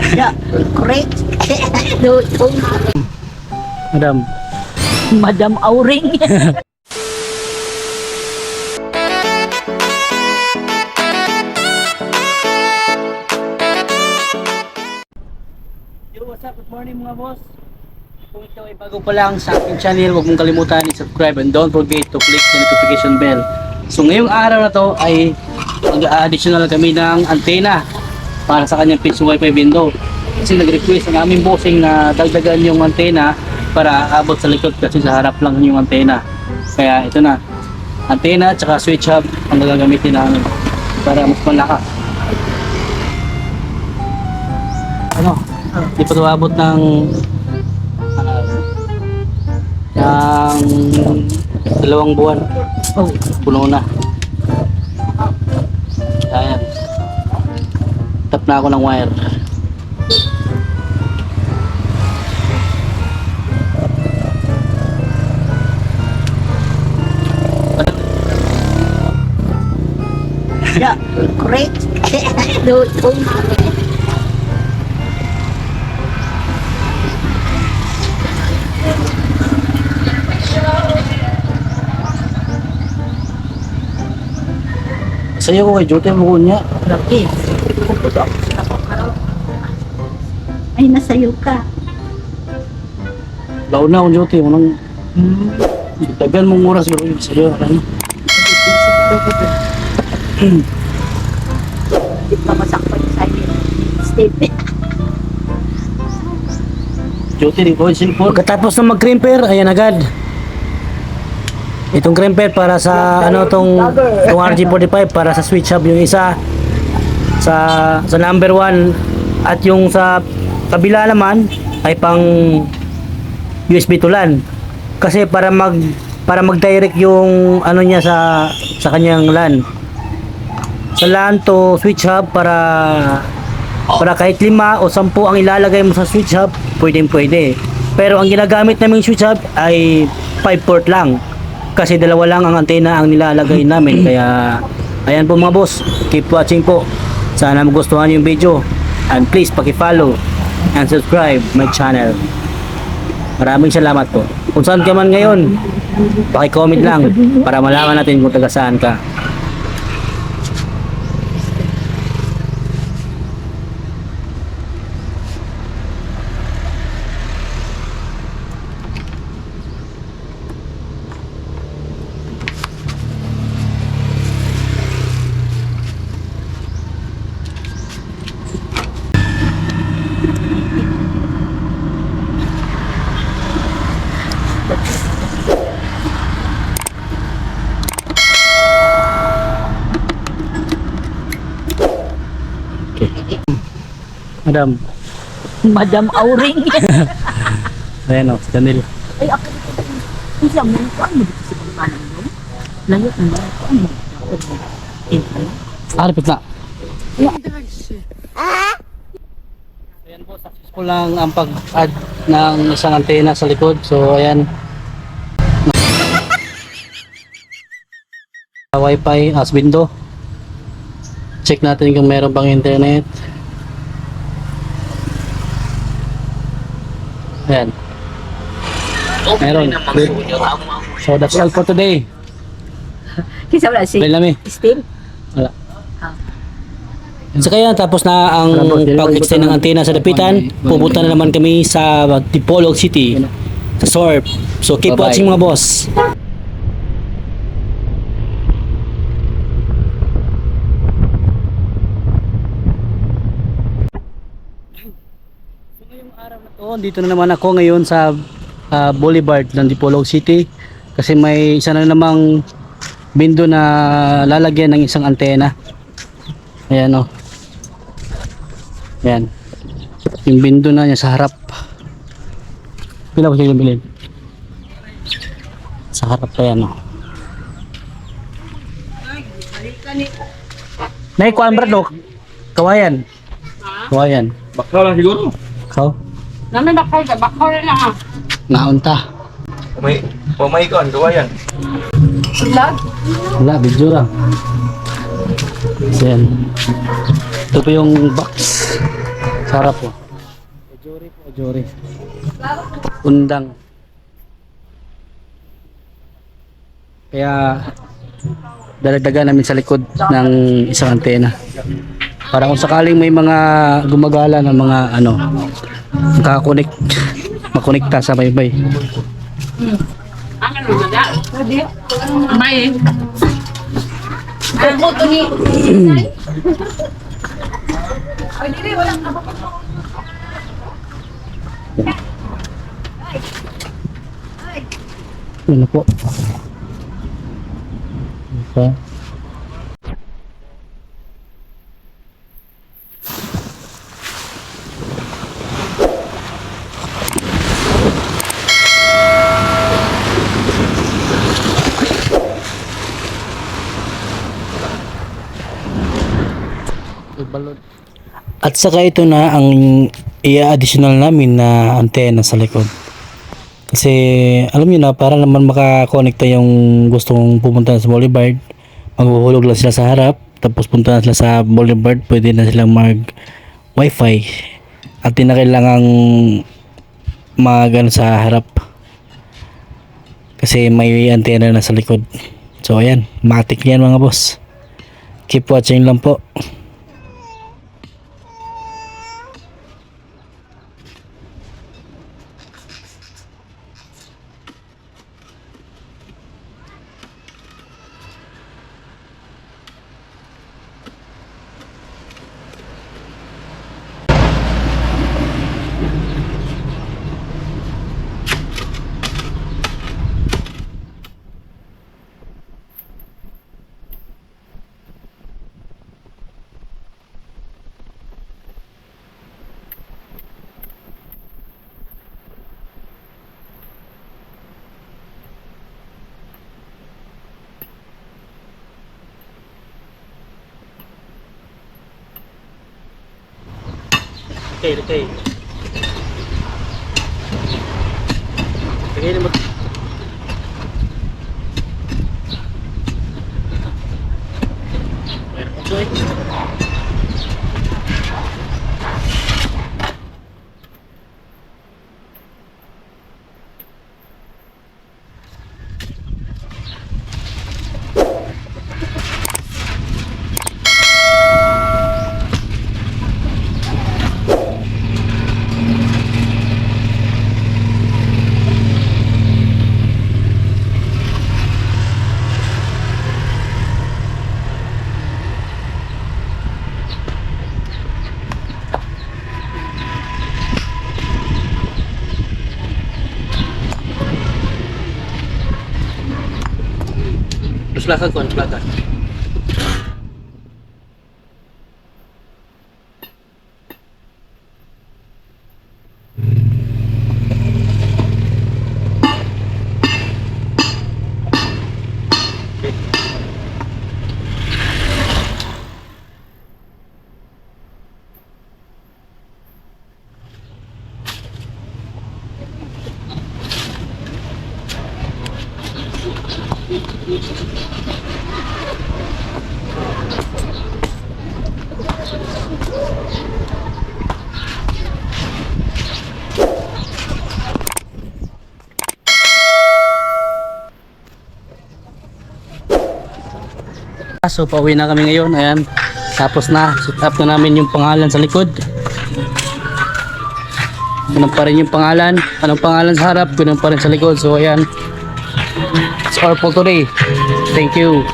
Ya, correct. Dutong. Madam. Madam Auring. Yo, what's up? Good morning mga boss. Kung ikaw ay bago pa lang sa aking channel, huwag mong kalimutan i-subscribe and don't forget to click the notification bell. So ngayong araw na to ay mag-additional kami ng antena para sa kanyang fixed wifi window. Kasi nag-request ang aming bossing na dagdagan yung antena para abot sa likod kasi sa harap lang yung antena. Kaya ito na, antena at saka switch hub ang gagamitin namin para mas malakas. Ano? Di pa ito abot ng ng 2 buwan. Oh, puno na. Ayan. Tap na ako ng wire. Ya, correct. Dutong. Sa'yo ko kay Jote mo niya. Lagi. Puputo ako sa kapakaroon. Ay, nasayo ka. Laon na akong Jote. Unang tagal mong oras yun sa'yo. Ano? Hindi pa masakpan sa akin. Step. Jote rin ko yung cellphone. Pagkatapos na mag-crimper, ayan agad. Itong crimper para sa tong RG45 para sa switch hub yung isa sa number 1 at yung sa kabila naman ay pang USB to LAN. Kasi para mag-direct yung niya sa kanyang LAN. Sa LAN to switch hub para kahit 5 o 10 ang ilalagay mo sa switch hub, pwede. Pero ang ginagamit naming switch hub ay 5 port lang. Kasi 2 lang ang antena ang nilalagay namin. Kaya ayan po mga boss, keep watching po. Sana magustuhan yung video. And please paki-follow and subscribe my channel. Maraming salamat po. Kung saan ka man ngayon, paki-comment lang para malaman natin kung taga saan ka. Madam. Madam Auring. Ayan o, si Daniel. Ay, ako dito. Isa mo, kuhaan mo dito sa kampanan mo. Layot na lang. Kuhaan mo. Aripit na. Ayan po, successful lang ang pag-add ng isang antena sa likod. So ayan. Wi-Fi as window. Check natin kung meron bang internet. Ayan. Meron. Good. So that's all for today. Kisa wala si Bel Steve. Wala. So kaya tapos na ang pag-extend ng antena sa dapitan, pupunta na naman kami sa Dipolog City, sa SORP. So keep Bye-bye. watching mga boss. So ngayong araw na to, dito na naman ako ngayon sa Boulevard ng Dipolog City kasi may isa na namang window na lalagyan ng isang antena. Ayan o. Ayan. Yung window na niya sa harap. Pila ko siya bilhin? Sa harap pa yan o. Naikuan brad o. Kawayan. Kawayan. Bakaw lang siguro. Kau? Namin bakaw na lang ah. Naunta. Pumay ko, gawayan. Vlog? Wala, video lang. Yan. Ito po yung box. Sa harap po. Ojori. Undang. Kaya dadagdagan namin sa likod ng isang antena. Para kung sakaling may mga gumagala ng mga ano, makakonect, makonekta sa baybay. May. Ang buto ni. Ay, dili wala ka pa. Ano po? Okay. At saka ito na ang i-additional namin na antena sa likod. Kasi alam niyo na, para naman makakonekta yung gustong pumunta sa Boulevard, maghuhulog lang sila sa harap, tapos punta na sila sa Boulevard, pwede na silang mag wifi at di na kailangang mag ano, sa harap kasi may antena na sa likod. So ayan, matik yan mga boss. Keep watching lang po. Okay. Lagay na Plaka ko, plaka. So pauwi na kami ngayon. Ayan. Tapos na, set up na namin yung pangalan sa likod. Ganun pa rin yung pangalan. Anong pangalan sa harap, ganun pa rin sa likod. So ayan. It's all for today. Thank you.